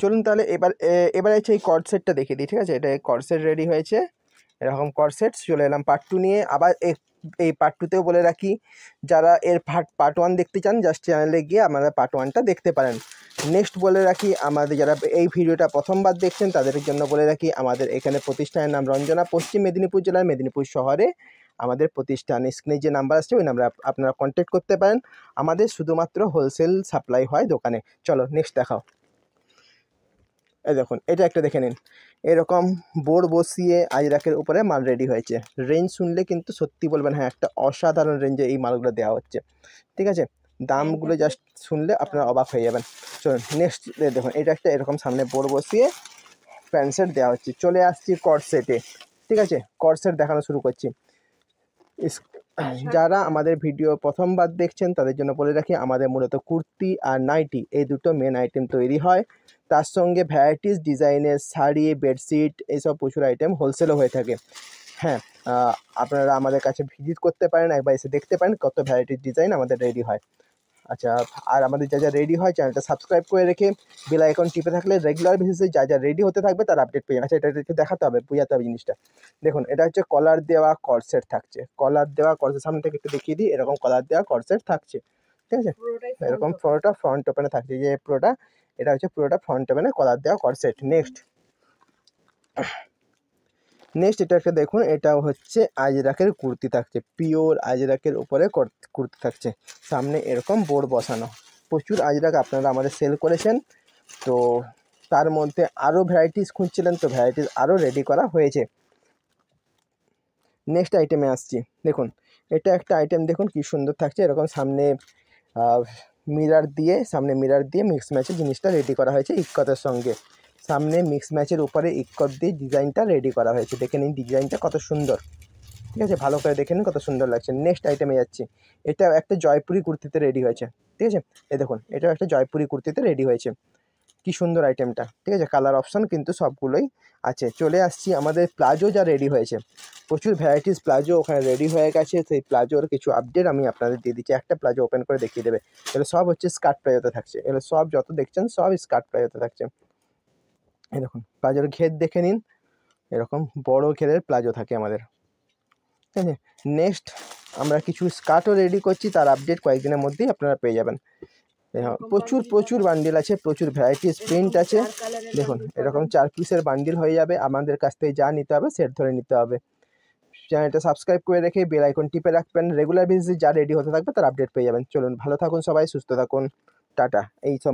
চলুন তাহলে এবার হচ্ছে এই কর্ড সেটটা দেখিয়ে দিই, ঠিক আছে? এটা কর্ড সেট রেডি হয়েছে, এরকম কর্ড সেট। চলে এলাম পার্ট 2 নিয়ে। আবার এই পার্ট 2তেও বলে রাখি, যারা এর পার্ট 1 দেখতে চান জাস্ট চ্যানেলে গিয়ে আমাদের পার্ট 1টা দেখতে পারেন। নেক্সট বলে রাখি, আমাদের যারা এই ভিডিওটা প্রথমবার দেখছেন তাদের জন্য বলে রাখি, আমাদের এখানে প্রতিষ্ঠানের নাম রঞ্জনা, পশ্চিম মেদিনীপুর জেলার মেদিনীপুর শহরে আমাদের প্রতিষ্ঠান। স্ক্রিনে যে নাম্বার আসছে ওই নাম্বারে আপনারা কন্ট্যাক্ট করতে পারেন। আমাদের শুধুমাত্র হোলসেল সাপ্লাই হয় দোকানে। চলো নেক্সট দেখাও। এই দেখুন, এটা একটা দেখে নিন, এরকম বোর্ড বসিয়ে আজরাকের উপরে মাল রেডি হয়েছে। রেঞ্জ শুনলে কিন্তু সত্যি বলবেন হ্যাঁ একটা অসাধারণ রেঞ্জে এই মালগুলো দেওয়া হচ্ছে, ঠিক আছে? দামগুলো জাস্ট শুনলে আপনারা অবাক হয়ে যাবেন। চলুন নেক্সট দেখুন, এটা একটা এরকম সামনে বোর্ড বসিয়ে প্যান্ট সেট দেওয়া হচ্ছে। চলে আসছি কর্ড সেটে, ঠিক আছে? কর্ড সেট দেখানো শুরু করছি। যারা আমাদের ভিডিও প্রথমবার দেখছেন তাদের জন্য বলে রাখি, আমাদের মূলত কুর্তি আর নাইটি এই দুটো মেন আইটেম তৈরি হয়। তার সঙ্গে ভ্যারাইটিস ডিজাইনের শাড়ি, বেডশিট এইসব প্রচুর আইটেম হোলসেলও হয়ে থাকে। হ্যাঁ, আপনারা আমাদের কাছে ভিজিট করতে পারেন, একবার এসে দেখতে পারেন কত ভ্যারাইটিস ডিজাইন আমাদের রেডি হয়। আচ্ছা, আর আমাদের যা যা রেডি হয় চ্যানেলটা সাবস্ক্রাইব করে রেখে বেল আইকন টিপে থাকলে রেগুলার বেসিসে যা যা রেডি হতে থাকবে তার আপডেট পেয়ে যাবে। আচ্ছা, এটা একটু দেখাতে হবে, বোঝাতে হবে জিনিসটা। দেখুন, এটা হচ্ছে কলার দেওয়া কর্ডসেট থাকছে। কলার দেওয়া কর্ডসেট সামনে থেকে একটু দেখিয়ে দিই, এরকম কলার দেওয়া কর্ডসেট থাকছে, ঠিক আছে? এরকম পুরোটা ফ্রন্ট ওপেনে থাকছে, যে পুরোটা এটা হচ্ছে পুরোটা ফ্রন্ট ওপেনে কলার দেওয়া কর্ডসেট। নেক্সট এটা একটা দেখুন, এটা হচ্ছে আজরাকের কুর্তি থাকছে, পিওর আজরাকের উপরে কুর্তি থাকছে। সামনে এরকম বোর্ড বসানো, প্রচুর আজরাক আপনারা আমাদের সেল করেছেন, তো তার মধ্যে আরও ভ্যারাইটিস খুঁজছিলেন, তো ভ্যারাইটিস আরও রেডি করা হয়েছে। নেক্সট আইটেমে আসছি, দেখুন এটা একটা আইটেম, দেখুন কি সুন্দর থাকছে। এরকম সামনে মিরার দিয়ে মিক্স ম্যাচের জিনিসটা রেডি করা হয়েছে ইক্কতের সঙ্গে। সামনে মিক্স ম্যাচের উপরে ইক্কত দিয়ে ডিজাইনটা রেডি করা হয়েছে। দেখে নিন ডিজাইনটা কত সুন্দর, ঠিক আছে? ভালো করে দেখে নিন কত সুন্দর লাগছে। নেক্সট আইটেমে যাচ্ছি, এটা একটা জয়পুরি কুর্তিতে রেডি হয়েছে, ঠিক আছে? এই দেখুন, এটাও একটা জয়পুরি কুর্তিতে রেডি হয়েছে। কি সুন্দর আইটেমটা, ঠিক আছে? কালার অপশান কিন্তু সবগুলোই আছে। চলে আসছি আমাদের প্লাজো যা রেডি হয়েছে, প্রচুর ভ্যারাইটিস প্লাজো ওখানে রেডি হয়ে গেছে। সেই প্লাজোর কিছু আপডেট আমি আপনাদের দিয়ে দিচ্ছি। একটা প্লাজো ওপেন করে দেখিয়ে দেবে। এগুলো সব হচ্ছে স্কার্ট প্লাজোতে থাকছে, এগুলো সব যত দেখছেন সব স্কার্ট প্লাজোতে থাকছে। এই দেখুন প্লাজোর ঘের দেখে নিন, এরকম বড় ঘেরের প্লাজো থাকে আমাদের, ঠিক আছে? নেক্সট আমরা কিছু স্কার্টও রেডি করছি, তার আপডেট কয়েকদিনের মধ্যেই আপনারা পেয়ে যাবেন। প্রচুর বান্ডিল আছে, প্রচুর ভ্যারাইটিস প্রিন্ট আছে। দেখুন এরকম 4 পিসের বান্ডিল হয়ে যাবে। আমাদের কাছ থেকে যা নিতে হবে সেট ধরে নিতে হবে। চ্যানেলটা সাবস্ক্রাইব করে রেখে বেল আইকন টিপে রাখবেন, রেগুলার বেসিসে যা রেডি হতে থাকবে তার আপডেট পেয়ে যাবেন। চলুন, ভালো থাকুন সবাই, সুস্থ থাকুন, টাটা। এই সব